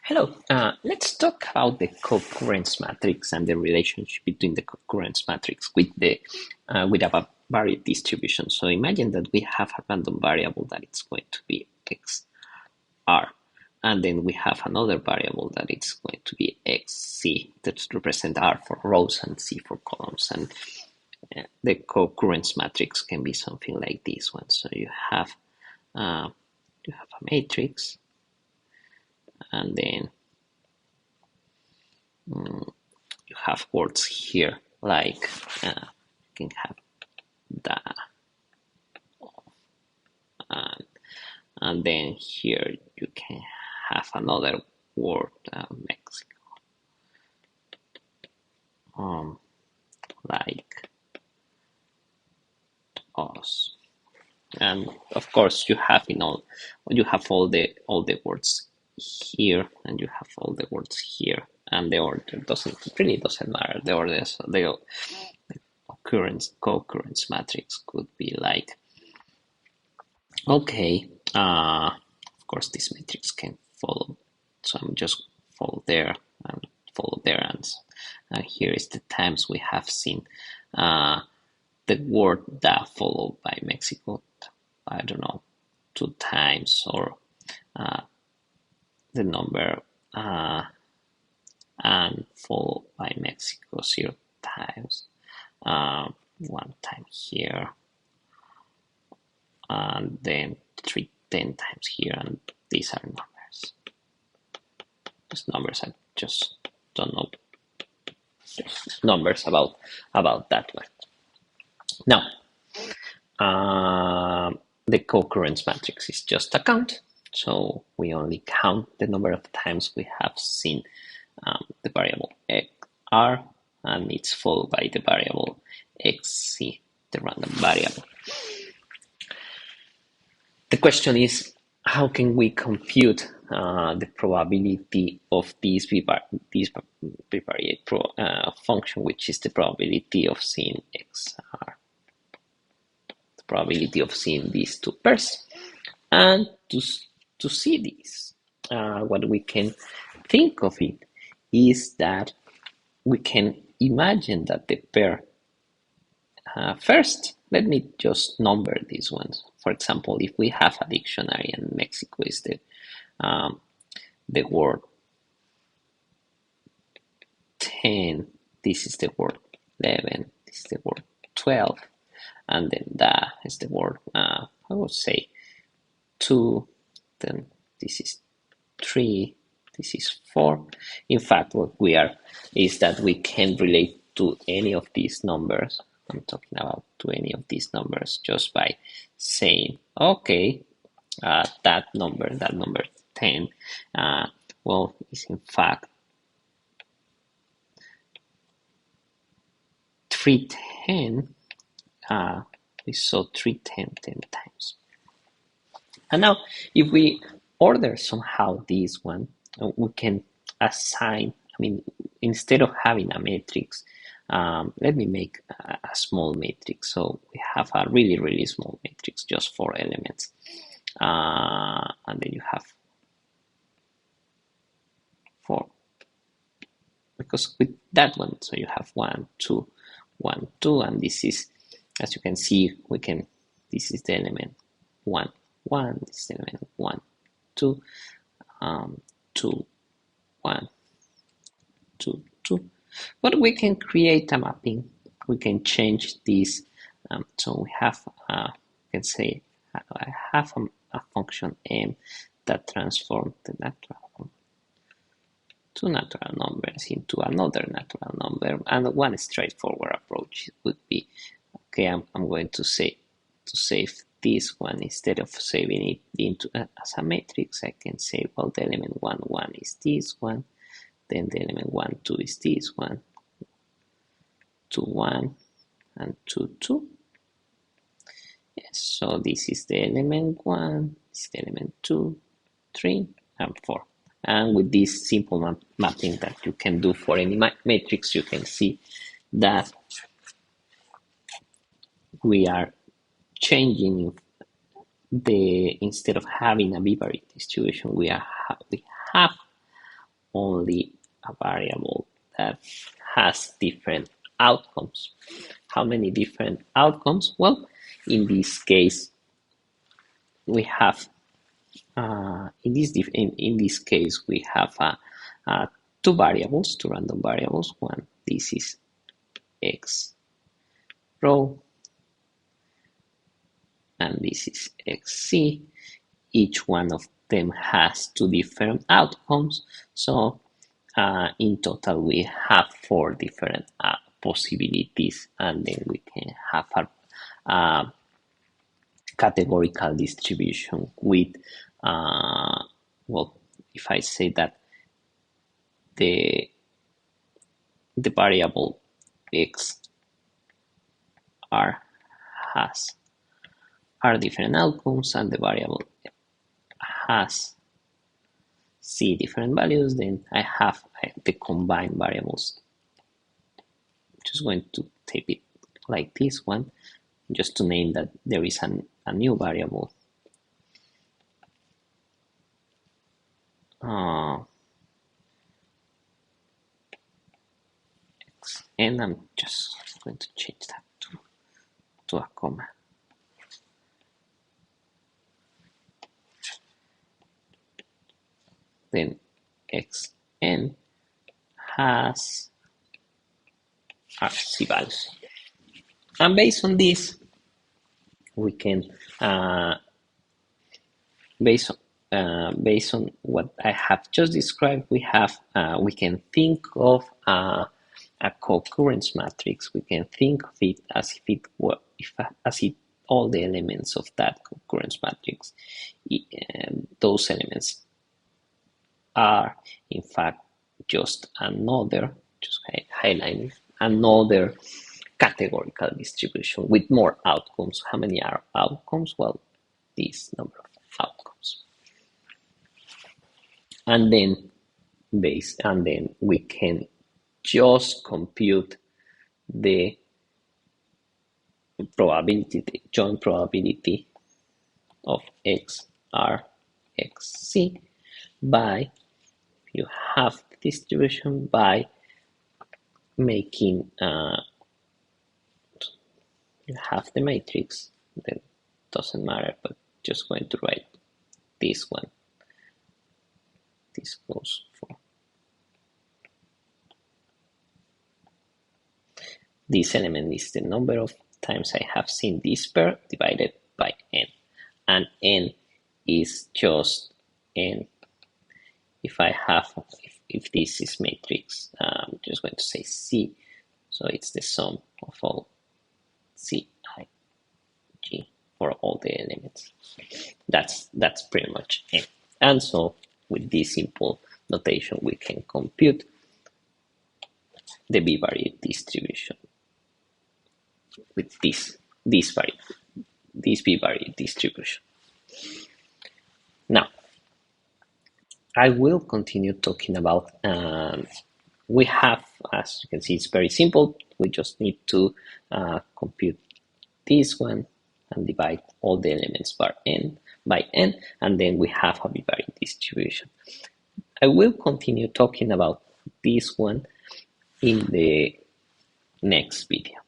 Hello, let's talk about the co-occurrence matrix and the relationship between the co-occurrence matrix with a varied distribution. So imagine that we have a random variable that it's going to be xr, and then we have another variable that it's going to be xc that represent r for rows and c for columns. And the co-occurrence matrix can be something like this one. So you have a matrix, and then you have words here like you can have the and, and then here you can have another word, Mexico, like us. And of course you have all the words here, and you have all the words here, and the order doesn't matter. The order, the co-occurrence matrix could be like, okay, of course this matrix can follow, so I'm just follow there and follow there, and here is the times we have seen the word that followed by Mexico, I don't know, 2 times, or the number and followed by Mexico 0 times, 1 time here, and then 10 times here, and these are numbers. These numbers I just don't know, just numbers about that one. Now, the co-occurrence matrix is just a count, so we only count the number of times we have seen the variable r, and it's followed by the variable xc, the random variable. The question is, how can we compute the probability of this bivariate function, which is the probability of seeing xr, the probability of seeing these two pairs? And to see this, what we can think of it is that we can imagine that the pair, first, let me just number these ones. For example, if we have a dictionary and Mexico is the word 10, this is the word 11, this is the word 12, and then that is the word, I would say 2, then this is 3, this is 4. In fact, what we are is that we can relate to any of these numbers. I'm talking about to any of these numbers just by saying, okay, that number 10, well, is in fact 310. We saw 310 10 times. And now, if we order somehow this one, we can assign, instead of having a matrix, let me make a small matrix. So we have a really, really small matrix, just 4 elements. And then you have 4. Because with that one, so you have 1, 2, 1, 2, and this is, as you can see, this is the element 1, 1, this is the element 1, 2, 2, 1, 2, 2. But we can create a mapping. We can change this. So we have, you can say, I have a function m that transforms the two natural numbers into another natural number. And one straightforward approach would be, okay, I'm going to save this one. Instead of saving it into as a matrix, I can say, well, the element 1, 1 is this one. Then the element 1, 2 is this one, 2, 1, and 2, 2. Yes, so this is the element 1, this is the element 2, 3, and 4. And with this simple mapping that you can do for any matrix, you can see that we are changing instead of having a bivariate distribution, we have only a variable that has different outcomes. How many different outcomes? Well, in this case, we have in this case we have two variables, two random variables. One, this is x row, and this is xc. Each one of them has two different outcomes, so in total we have four different possibilities, and then we can have a categorical distribution with well, if I say that the variable x are different outcomes, and the variable has c different values, then I have the combined variables. I'm just going to type it like this one, just to name that there is a new variable. And I'm just going to change that to a comma. Then xn has RC values. And based on this, we can, based on what I have just described, we can think of a co-occurrence matrix. We can think of it as if all the elements of that co-occurrence matrix, those elements are in fact just highlighting another categorical distribution with more outcomes. How many are outcomes? Well, this number of outcomes. And then we can just compute the probability, the joint probability of x r x c by, you have the distribution by making you have the matrix, then doesn't matter, but just going to write this one. This goes for this element is the number of times I have seen this pair divided by n, and n is just n. If this is matrix, I'm just going to say C, so it's the sum of all C, I, G for all the elements. That's pretty much n. And so with this simple notation, we can compute the bivariate distribution with this bivariate distribution. Now, I will continue talking about, we have, as you can see, it's very simple. We just need to compute this one and divide all the elements by n, and then we have a bivariate distribution. I will continue talking about this one in the next video.